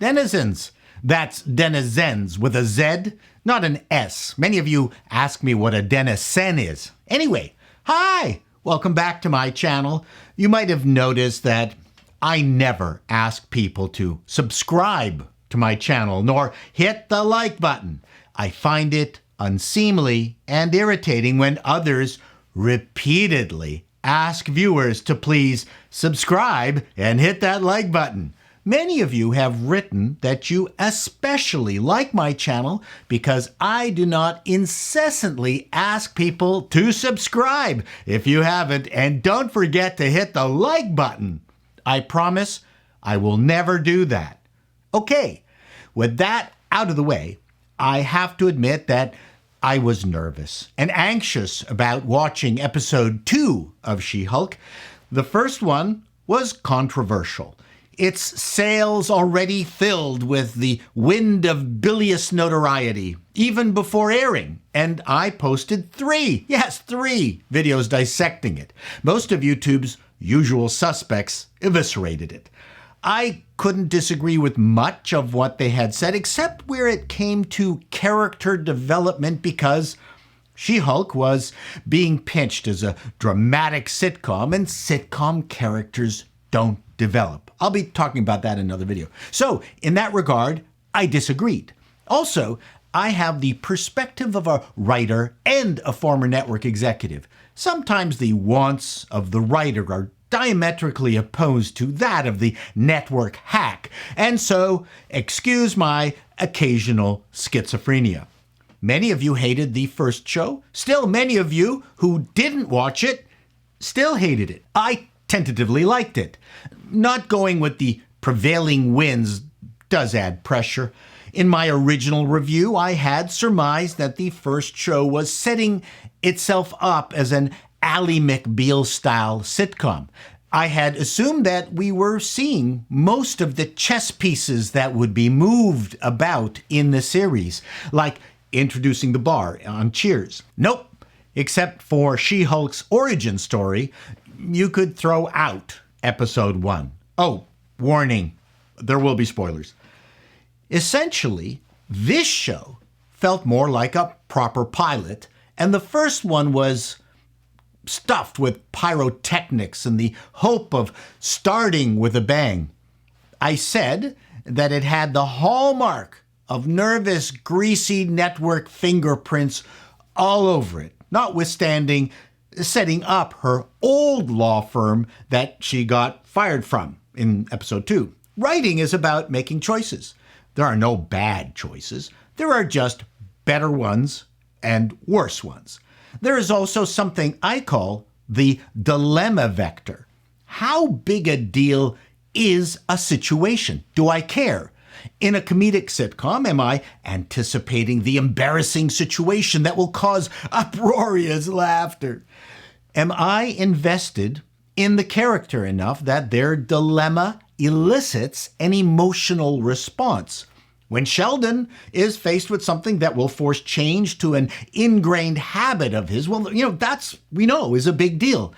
denizens. That's denizens with a Z, not an S. Many of you ask me what a denizen is. Anyway, hi, welcome back to my channel. You might have noticed that I never ask people to subscribe to my channel, nor hit the like button. I find it unseemly and irritating when others repeatedly ask viewers to please subscribe and hit that like button. Many of you have written that you especially like my channel because I do not incessantly ask people to subscribe if you haven't, and don't forget to hit the like button. I promise I will never do that. Okay, with that out of the way, I have to admit that I was nervous and anxious about watching episode 2 of She-Hulk. The first one was controversial. Its sails already filled with the wind of bilious notoriety, even before airing. And I posted 3 videos dissecting it. Most of YouTube's usual suspects eviscerated it. I couldn't disagree with much of what they had said, except where it came to character development, because She-Hulk was being pitched as a dramatic sitcom, and sitcom characters don't develop. I'll be talking about that in another video. So, in that regard, I disagreed. Also, I have the perspective of a writer and a former network executive. Sometimes the wants of the writer are diametrically opposed to that of the network hack, and so excuse my occasional schizophrenia. Many of you hated the first show. Still, many of you who didn't watch it still hated it. I tentatively liked it. Not going with the prevailing winds does add pressure. In my original review, I had surmised that the first show was setting itself up as an Ally McBeal-style sitcom. I had assumed that we were seeing most of the chess pieces that would be moved about in the series, like introducing the bar on Cheers. Nope. Except for She-Hulk's origin story, you could throw out episode 1. Oh, warning, there will be spoilers. Essentially, this show felt more like a proper pilot, and the first one was stuffed with pyrotechnics and the hope of starting with a bang. I said that it had the hallmark of nervous, greasy network fingerprints all over it, notwithstanding setting up her old law firm that she got fired from in episode 2. Writing is about making choices. There are no bad choices. There are just better ones and worse ones. There is also something I call the dilemma vector. How big a deal is a situation? Do I care? In a comedic sitcom, am I anticipating the embarrassing situation that will cause uproarious laughter? Am I invested in the character enough that their dilemma elicits an emotional response? When Sheldon is faced with something that will force change to an ingrained habit of his, well, that's, we know, is a big deal.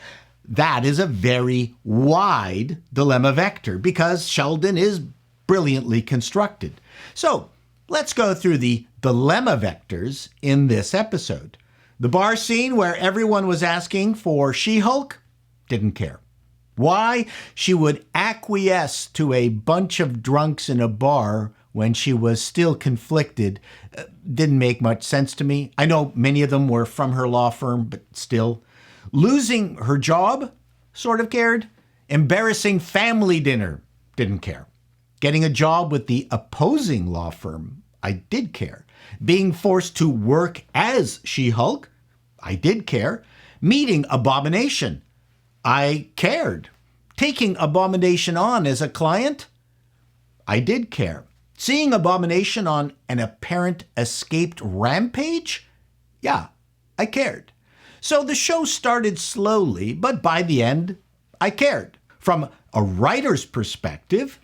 That is a very wide dilemma vector because Sheldon is brilliantly constructed. So let's go through the dilemma vectors in this episode. The bar scene where everyone was asking for She-Hulk, didn't care. Why she would acquiesce to a bunch of drunks in a bar when she was still conflicted didn't make much sense to me. I know many of them were from her law firm, but still. Losing her job, sort of cared. Embarrassing family dinner, didn't care. Getting a job with the opposing law firm, I did care. Being forced to work as She-Hulk, I did care. Meeting Abomination, I cared. Taking Abomination on as a client, I did care. Seeing Abomination on an apparent escaped rampage? Yeah, I cared. So the show started slowly, but by the end, I cared. From a writer's perspective,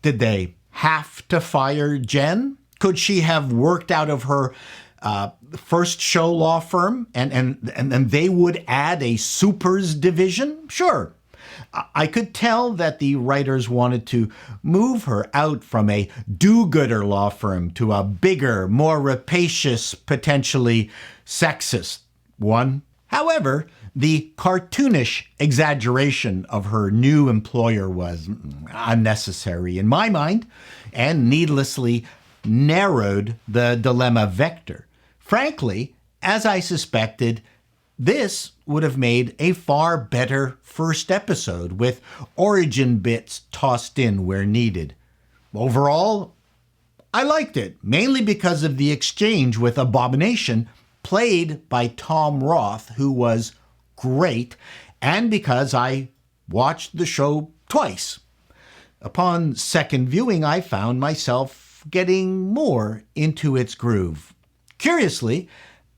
did they have to fire Jen? Could she have worked out of her first show law firm and they would add a supers division? Sure. I could tell that the writers wanted to move her out from a do-gooder law firm to a bigger, more rapacious, potentially sexist one. However, the cartoonish exaggeration of her new employer was unnecessary in my mind and needlessly narrowed the dilemma vector. Frankly, as I suspected, this would have made a far better first episode with origin bits tossed in where needed. Overall, I liked it, mainly because of the exchange with Abomination, played by Tom Roth, who was great, and because I watched the show twice. Upon second viewing, I found myself getting more into its groove. Curiously,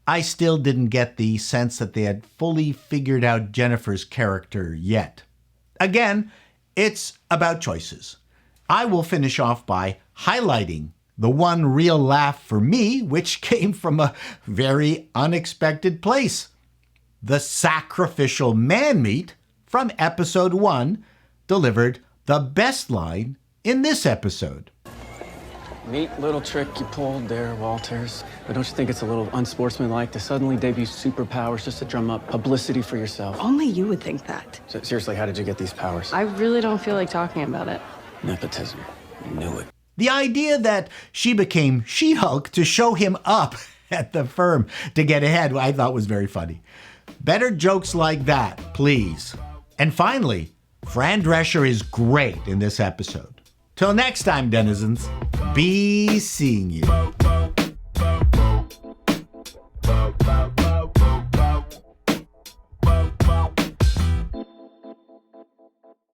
I still didn't get the sense that they had fully figured out Jennifer's character yet. Again, it's about choices. I will finish off by highlighting the one real laugh for me, which came from a very unexpected place. The sacrificial man-meat from episode 1 delivered the best line in this episode. Neat little trick you pulled there, Walters. But don't you think it's a little unsportsmanlike to suddenly debut superpowers just to drum up publicity for yourself? Only you would think that. So, seriously, how did you get these powers? I really don't feel like talking about it. Nepotism. I knew it. The idea that she became She-Hulk to show him up at the firm to get ahead, I thought was very funny. Better jokes like that, please. And finally, Fran Drescher is great in this episode. Till next time, denizens, be seeing you.